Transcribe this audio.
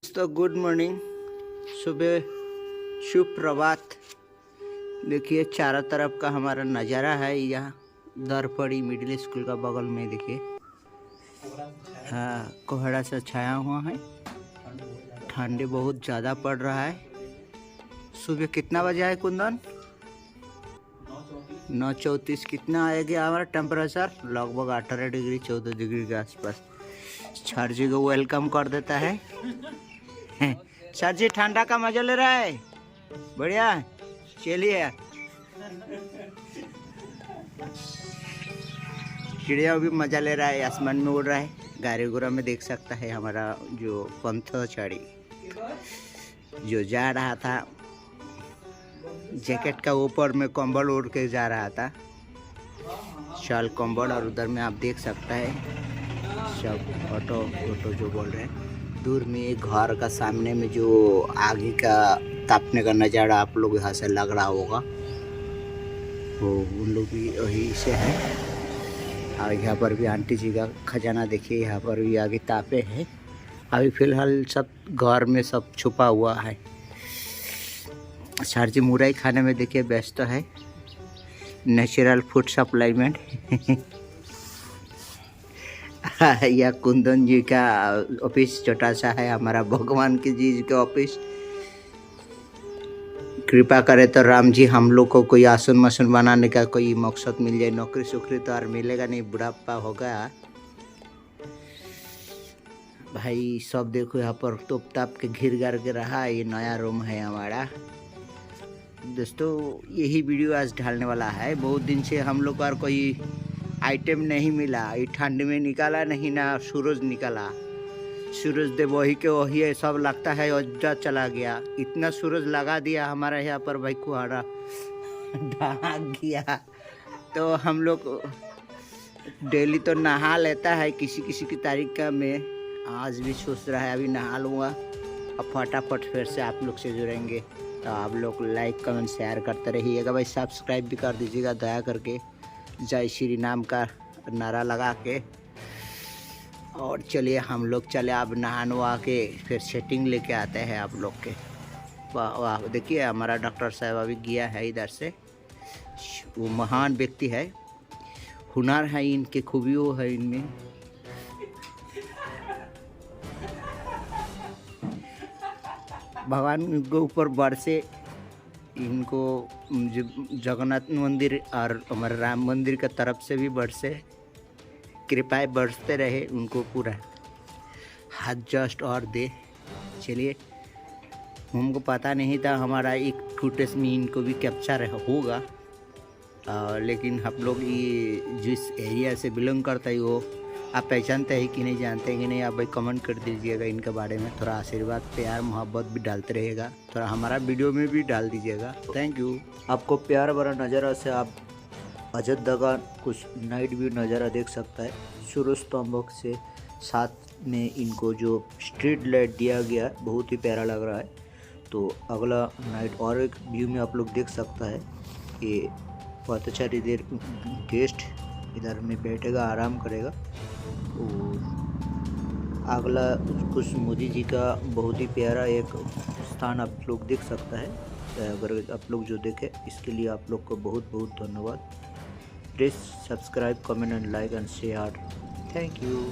तो good morning, सुबह शुभ प्रभात। देखिए चारों तरफ का हमारा नज़ारा है। यहाँ दरपड़ी मिडिल स्कूल का बगल में देखिए, हाँ कोहरा सा छाया हुआ है। ठंडी बहुत ज़्यादा पड़ रहा है। सुबह कितना बजे है कुंदन? 9:34। कितना आएगा हमारा टेम्परेचर? लगभग 18 डिग्री 14 डिग्री के आसपास। सर जी को वेलकम कर देता है। सर जी ठंडा का मजा ले रहा है, बढ़िया। चलिए, चिड़िया भी मजा ले रहा है, आसमान में उड़ रहा है। गाड़ी घोड़ा में देख सकता है हमारा जो पंथचारी जो जा रहा था, जैकेट का ऊपर में कंबल ओढ़ के जा रहा था, शाल कंबल। और उधर में आप देख सकता है सब ऑटो जो बोल रहे हैं। दूर में एक घर का सामने में जो आगे का तापने का नज़ारा आप लोग यहाँ से लग रहा होगा, वो उन लोग भी वही से है। और यहाँ पर भी आंटी जी का खजाना देखिए, यहाँ पर भी आगे तापे हैं। अभी फिलहाल सब घर में सब छुपा हुआ है। सर जी मुरई खाने में देखिए व्यस्त है, नेचुरल फूड सप्लाईमेंट। यह कुंदन जी का ऑफिस छोटा सा है, हमारा भगवान की जी का ऑफिस। कृपा करे तो राम जी हम लोग को कोई आसन मसन बनाने का कोई मकसद मिल जाए। नौकरी सुकरी तो यार मिलेगा नहीं, बुढ़ापा होगा भाई। सब देखो यहाँ पर तोप ताप के घिर गर के रहा। ये नया रूम है हमारा। दोस्तों यही वीडियो आज डालने वाला है। बहुत दिन से हम लोग को कोई आइटम नहीं मिला। ये ठंड में निकाला नहीं ना, सूरज निकाला। सूरज दे वही के वही है, सब लगता है अज्जा चला गया। इतना सूरज लगा दिया हमारे यहाँ पर भाई, कुहाड़ा ढाक गया। तो हम लोग डेली तो नहा लेता है किसी किसी की तारीख का। में आज भी सोच रहा है अभी नहा लूँगा, अब फटाफट फिर से आप लोग से जुड़ेंगे। तो आप लोग लाइक कमेंट शेयर करते रहिएगा भाई, सब्सक्राइब भी कर दीजिएगा दया करके। जय श्री राम का नारा लगा के। और चलिए हम लोग चले अब नहा नुहा के फिर सेटिंग लेके आते हैं आप लोग के। वाह देखिए हमारा डॉक्टर साहब अभी गया है इधर से। वो महान व्यक्ति है, हुनर है इनके, खूबियों है इनमें। भगवान के ऊपर बरसे इनको, जगन्नाथ मंदिर और हमारे राम मंदिर का तरफ से भी बरसे, कृपाएं बरसते रहे उनको। पूरा हाथ जस्ट और दे। चलिए, हमको पता नहीं था हमारा एक फुटेज में इनको भी कैप्चर होगा। लेकिन आप लोग ये जिस एरिया से बिलोंग करता है वो आप पहचानते हैं कि नहीं, जानते हैं कि नहीं, आप भाई कमेंट कर दीजिएगा इनके बारे में। थोड़ा आशीर्वाद प्यार मोहब्बत भी डालते रहेगा, थोड़ा हमारा वीडियो में भी डाल दीजिएगा। Thank you. आपको प्यार भरा नज़ारा से आप अयोध्या का कुछ नाइट व्यू नज़ारा देख सकता है। सूर्य स्तंभ से साथ में इनको जो स्ट्रीट लाइट दिया गया बहुत ही प्यारा लग रहा है। तो अगला नाइट और एक व्यू में आप लोग देख सकता है कि बहुत अच्छा देर गेस्ट इधर में बैठेगा, आराम करेगा। और अगला कुछ मोदी जी का बहुत ही प्यारा एक स्थान आप लोग देख सकता है। अगर आप लोग जो देखे इसके लिए आप लोग को बहुत बहुत धन्यवाद। Please subscribe, comment and like and share. Thank you.